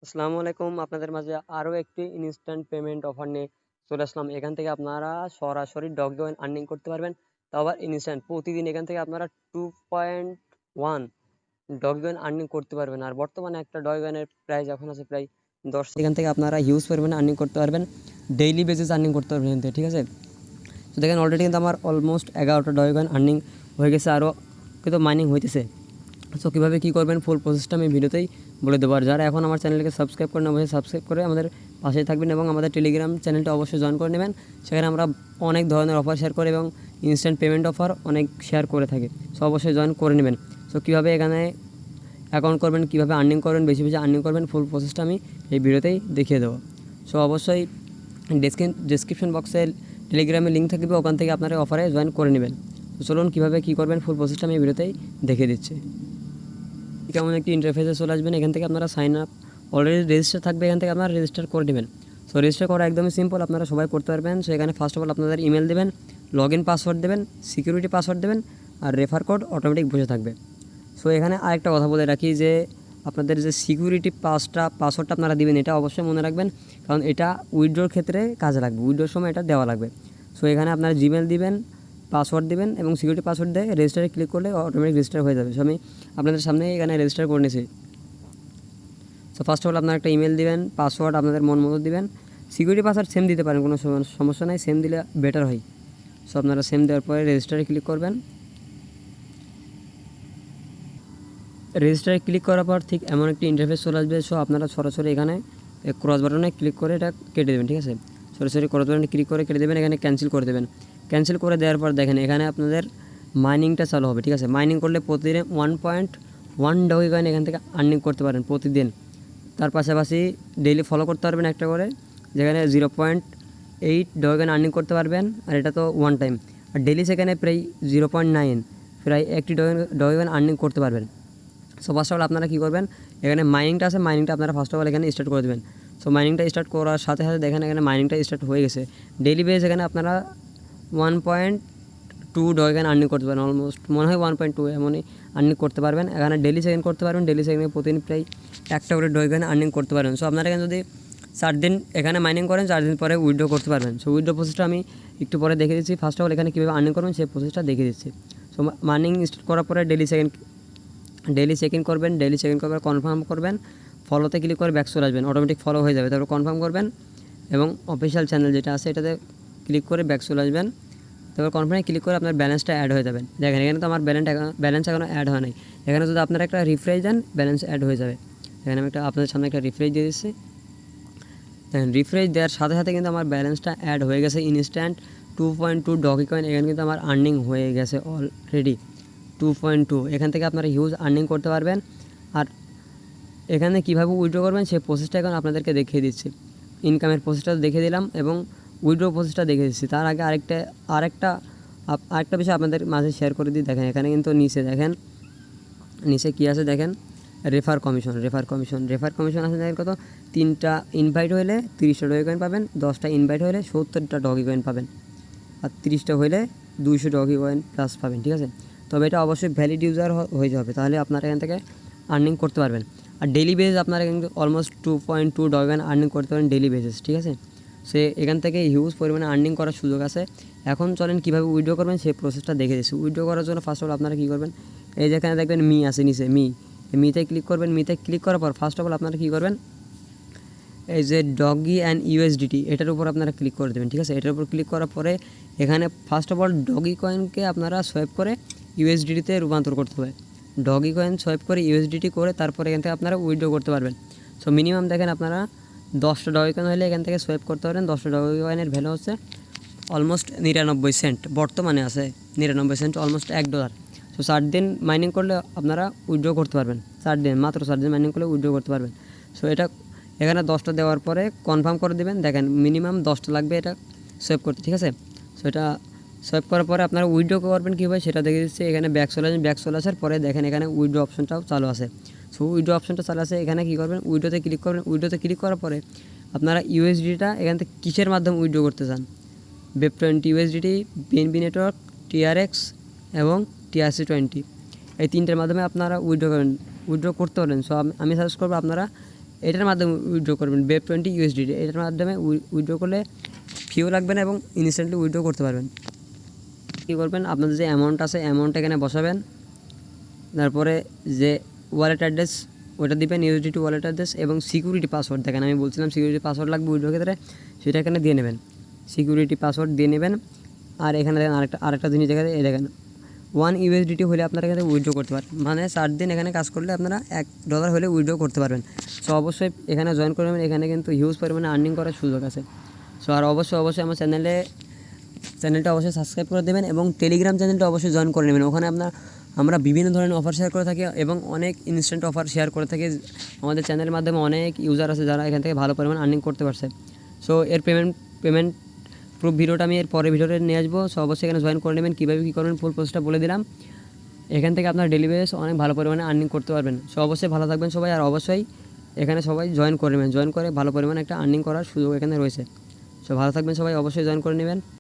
আসসালামু আলাইকুম। আপনাদের মাঝে আরও একটি ইনস্ট্যান্ট পেমেন্ট অফার নিয়ে চলে আসলাম। এখান থেকে আপনারা সরাসরি ডগিকয়েন আর্নিং করতে পারবেন, তাও আবার ইনস্ট্যান্ট। প্রতিদিন এখান থেকে আপনারা 2.1 ডগিকয়েন আর্নিং করতে পারবেন। আর বর্তমানে একটা ডগিকয়েনের প্রাইস এখন আছে প্রায় 10। এখান থেকে আপনারা হিউজ পরিমাণে আর্নিং করতে পারবেন, ডেইলি বেসিস আর্নিং করতে পারবেন এখান থেকে, ঠিক আছে। তো দেখেন অলরেডি কিন্তু আমার অলমোস্ট 11টা ডগিকয়েন আর্নিং হয়ে গেছে, আরও কিন্তু মাইনিং হইতেছে। সো কীভাবে কী করবেন ফুল প্রসেসটা আমি ভিডিওতেই বলে দেবো। আর যারা এখন আমার চ্যানেলকে সাবস্ক্রাইব করেন অবশ্যই সাবস্ক্রাইব করে আমাদের পাশেই থাকবেন এবং আমাদের টেলিগ্রাম চ্যানেলটা অবশ্যই জয়েন করে নেবেন। সেখানে আমরা অনেক ধরনের অফার শেয়ার করি এবং ইনস্ট্যান্ট পেমেন্ট অফার অনেক শেয়ার করে থাকি। সো অবশ্যই জয়েন করে নেবেন। সো কীভাবে এখানে অ্যাকাউন্ট করবেন, কীভাবে আর্নিং করবেন, বেশি বেশি আর্নিং করবেন, ফুল প্রসেসটা আমি এই ভিডিওতেই দেখিয়ে দেবো। সো অবশ্যই ডেসক্রিপশন বক্সে টেলিগ্রামের লিঙ্ক থাকবে, ওখান থেকে আপনারা অফারে জয়েন করে নেবেন। তো চলুন কীভাবে কী করবেন ফুল প্রসেসটা আমি এই ভিডিওতেই দেখিয়ে দিচ্ছি। কেমন একটি ইন্টারফেসে চলে আসবেন। এখান থেকে আপনারা সাইন আপ অলরেডি রেজিস্টার থাকবে, এখান থেকে আপনারা রেজিস্টার করে নেবেন। সো রেজিস্টার করা একদমই সিম্পল, আপনারা সবাই করতে পারবেন। সো এখানে ফার্স্ট অফ অল আপনাদের ইমেল দেবেন, লগ ইন পাসওয়ার্ড দেবেন, সিকিউরিটি পাসওয়ার্ড দেবেন, আর রেফার কোড অটোমেটিক বসে থাকবে। সো এখানে আরেকটা কথা বলে রাখি যে আপনাদের যে সিকিউরিটি পাসওয়ার্ডটা আপনারা দিবেন, এটা অবশ্যই মনে রাখবেন, কারণ এটা উইথড্রোর ক্ষেত্রে কাজে লাগবে, উইথড্রোর সময় এটা দেওয়া লাগবে। সো এখানে আপনারা জিমেল দিবেন, পাসওয়ার্ড দিবেন এবং সিকিউরিটি পাসওয়ার্ড দিয়ে রেজিস্টারে ক্লিক করলে অটোমেটিক রেজিস্টার হয়ে যাবে। সো আমি আপনাদের সামনে এখানে রেজিস্টার করে নিয়েছি। সো ফার্স্ট অফ অল আপনারা একটা ইমেল দিবেন, পাসওয়ার্ড আপনাদের মন মতো দিবেন, সিকিউরিটি পাসওয়ার্ড সেম দিতে পারেন, কোনো সমস্যা নাই, সেম দিলে বেটার হয়। সো আপনারা সেম দেওয়ার পরে রেজিস্টারে ক্লিক করবেন। রেজিস্টারে ক্লিক করার পর ঠিক এমন একটি ইন্টারফেস চলে আসবে। সো আপনারা সরাসরি এখানে ক্রস বাটনে ক্লিক করে এটা কেটে দেবেন, ঠিক আছে। সরাসরি ক্রস বাটনে ক্লিক করে কেটে দেবেন, এখানে ক্যান্সেল করে দেবেন। ক্যান্সেল করে দেওয়ার পর দেখেন এখানে আপনাদের মাইনিংটা চালু হবে, ঠিক আছে। মাইনিং করলে প্রতিদিন 1.1 ডগিকয়েন এখান থেকে আর্নিং করতে পারেন প্রতিদিন। তার পাশাপাশি ডেইলি ফলো করতে পারবেন একটা করে, যেখানে 0.8 ডগিকয়েন আর্নিং করতে পারবেন, আর এটা তো ওয়ান টাইম। আর ডেইলি সেখানে প্রায় 0.9 প্রায় একটি ডগিকয়েন আর্নিং করতে পারবেন। সো ফার্স্ট অফ অল আপনারা কী করবেন, এখানে মাইনিংটা আছে, মাইনিংটা আপনারা ফার্স্ট অফ অল এখানে স্টার্ট করে দেবেন। সো মাইনিংটা স্টার্ট করার সাথে সাথে দেখেন এখানে মাইনিংটা স্টার্ট হয়ে গেছে। ডেইলি বেস এখানে আপনারা 1.2 ডগিকয়েন আর্নিং করতে পারেন, অলমোস্ট মনে হয় 1.2 এমনই আর্নিং করতে পারবেন। এখানে ডেইলি সেকেন্ড করতে পারবেন, ডেইলি সেকেন্ডে প্রতিদিন প্রায় একটা করে ডগিকয়েন আর্নিং করতে পারবেন। সো আপনারা এখানে যদি 4 দিন এখানে মাইনিং করেন, 4 দিন পরে উইথড্র করতে পারবেন। সো উইথড্র প্রসেসটা আমি একটু পরে দেখে দিচ্ছি। ফার্স্ট অফ অল এখানে কীভাবে আর্নিং করবেন সেই প্রসেসটা দেখে দিচ্ছি। সো মাইনিং স্টার্ট করার পরে ডেইলি সেকেন্ড করবেন, ডেইলি সেকেন্ড করবেন, কনফার্ম করবেন, ফলোতে ক্লিক করে ব্যাক চলে আসবেন, অটোমেটিক ফলো হয়ে যাবে। তারপর কনফার্ম করবেন এবং অফিসিয়াল চ্যানেল যেটা আছে এটাতে ক্লিক করে ব্যাক চলে আসবেন। তারপর কনফার্মে ক্লিক করে আপনার ব্যালেন্সটা অ্যাড হয়ে যাবেন। দেখেন এখানে তো আমার ব্যালেন্স এখনও অ্যাড হয় নাই। এখানে যদি আপনারা একটা রিফ্রেশ দেন ব্যালেন্স অ্যাড হয়ে যাবে। এখানে আমি আপনাদের সামনে একটা রিফ্রেশ দিয়ে দিচ্ছি। দেখেন রিফ্রেশ দেওয়ার সাথে সাথে কিন্তু আমার ব্যালেন্সটা অ্যাড হয়ে গেছে, ইনস্ট্যান্ট 2.2 ডগিকয়েন এখানে কিন্তু আমার আর্নিং হয়ে গেছে অলরেডি 2.2। এখান থেকে আপনারা হিউজ আর্নিং করতে পারবেন। আর এখানে কীভাবে উইথড্র করবেন সেই প্রসেসটা এখন আপনাদেরকে দেখিয়ে দিচ্ছি। ইনকামের প্রসেসটা দেখিয়ে দিলাম এবং উইথড্র প্রসেসটা দেখিয়ে দিচ্ছি। তার আগে আরেকটা বিষয় আপনাদের মাঝে শেয়ার করে দিই। দেখেন এখানে কিন্তু নিচে কী আছে দেখেন, রেফার কমিশন আছে দেখেন কত, 3টা ইনভাইট হলে 30টা ডগিকয়েন পাবেন, 10টা ইনভাইট হলে 70টা ডগিকয়েন পাবেন, আর 30টা হলে 200 ডগিকয়েন প্লাস পাবেন, ঠিক আছে। তবে এটা অবশ্যই ভ্যালিড ইউজার হয়ে যাবে, তাহলে আপনারা এখান থেকে আর্নিং করতে পারবেন। আর ডেইলি বেস আপনারা কিন্তু অলমোস্ট 2.2 ডগিকয়েন আর্নিং করতে পারেন ডেইলি বেসিস, ঠিক আছে। সে এখান থেকে হিউজ পরিমাণে আর্নিং করার সুযোগ আছে। এখন চলেন কীভাবে উইথড্র করবেন সেই প্রসেসটা দেখে দিচ্ছি। উইথড্র করার জন্য ফার্স্ট অফ অল আপনারা কী করবেন, এই যেখানে দেখবেন মি আছে নিচে, মিতে ক্লিক করবেন। মিতে ক্লিক করার পর ফার্স্ট অফ অল আপনারা কী করবেন, এই যে ডগি অ্যান্ড ইউএসডিটি এটার উপর আপনারা ক্লিক করে দেবেন, ঠিক আছে। এটার উপর ক্লিক করার পরে এখানে ফার্স্ট অফ অল ডগি কয়েনকে আপনারা সোয়াইপ করে ইউএসডিটিতে রূপান্তর করতে হবে। ডগি কয়েন সোয়াইপ করে ইউএসডিটি করে তারপরে এখান থেকে আপনারা উইথড্র করতে পারবেন। সো মিনিমাম দেখেন আপনারা 10টা ডগি কয়েন হলে এখান থেকে সোয়াইপ করতে পারেন। 10টা ডগি কয়েনের ভ্যালু হচ্ছে অলমোস্ট 99 সেন্ট, বর্তমানে আছে 99 সেন্ট, অলমোস্ট $1। সো 4 দিন মাইনিং করলে আপনারা উইথড্র করতে পারবেন, মাত্র 4 দিন মাইনিং করলে উইথড্র করতে পারবেন। সো এটা এখানে 10টা দেওয়ার পরে কনফার্ম করে দেবেন। দেখেন মিনিমাম 10টা লাগবে এটা সেভ করতে, ঠিক আছে। সো এটা সেভ করার পরে আপনারা উইথড্র করবেন কীভাবে সেটা দেখে দিচ্ছি। এখানে ব্যাক চলে আসার পরে দেখেন এখানে উইথড্র অপশনটাও চালু আছে। সো উইথড্র অপশনটা চালু আছে, এখানে কী করবেন, উইথড্রোতে ক্লিক করবেন। উইথড্রোতে ক্লিক করার পরে আপনারা ইউএসডিটা এখান থেকে কিসের মাধ্যমে উইথড্র করতে চান, BEP20 USDT, BNB network, TRX এবং TRC20, এই 3টের মাধ্যমে আপনারা উইথড্র করতে পারেন। সো আমি সাজেস্ট করবো আপনারা এটার মাধ্যমে উইথড্র করবেন BEP20 USDT। এটার মাধ্যমে উইথড্র করলে ফিও লাগবে না এবং ইনস্ট্যান্টলি উইথড্র করতে পারবেন। কী করবেন, আপনাদের যে অ্যামাউন্ট আছে অ্যামাউন্ট এখানে বসাবেন, তারপরে যে ওয়ালেট অ্যাড্রেস ওটা দিবেন, USDT ওয়ালেট অ্যাড্রেস এবং সিকিউরিটি পাসওয়ার্ড। দেখেন আমি বলছিলাম সিকিউরিটি পাসওয়ার্ড লাগবে উইথড্র ক্ষেত্রে, সেটা এখানে দিয়ে নেবেন, সিকিউরিটি পাসওয়ার্ড দিয়ে নেবেন। আর এখানে দেখেন আরেকটা জিনিস দেখেন, এই দেখেন $1 হলে আপনারা এখানে উইথড্র করতে পারেন, মানে 7 দিন এখানে কাজ করলে আপনারা $1 হলে উইথড্র করতে পারবেন। সো অবশ্যই এখানে জয়েন করে নেবেন, এখানে কিন্তু হিউজ পরিমাণে আর্নিং করার সুযোগ আছে। সো আর অবশ্যই আমার চ্যানেলটা অবশ্যই সাবস্ক্রাইব করে দেবেন এবং টেলিগ্রাম চ্যানেলটা অবশ্যই জয়েন করে নেবেন। ওখানে আমরা বিভিন্ন ধরনের অফার শেয়ার করে থাকি এবং অনেক ইনস্ট্যান্ট অফার শেয়ার করে থাকি। আমাদের চ্যানেলের মাধ্যমে অনেক ইউজার আছে যারা এখান থেকে ভালো পরিমাণ আর্নিং করতে পারছে। সো এর পেমেন্ট প্রুফ ভিডিওটা আমি এর পরের ভিডিওতে নিয়ে আসবো। সো অবশ্যই এখানে জয়েন করে নেবেন, কীভাবে কী করবেন ফুল প্রসেসটা বলে দিলাম। এখান থেকে আপনার ডেলি বেস অনেক ভালো পরিমাণে আর্নিং করতে পারবেন। সো অবশ্যই ভালো থাকবেন সবাই, আর অবশ্যই এখানে সবাই জয়েন করে নেবেন, জয়েন করে ভালো পরিমাণে একটা আর্নিং করার সুযোগ এখানে রয়েছে। সো ভালো থাকবেন সবাই, অবশ্যই জয়েন করে নেবেন।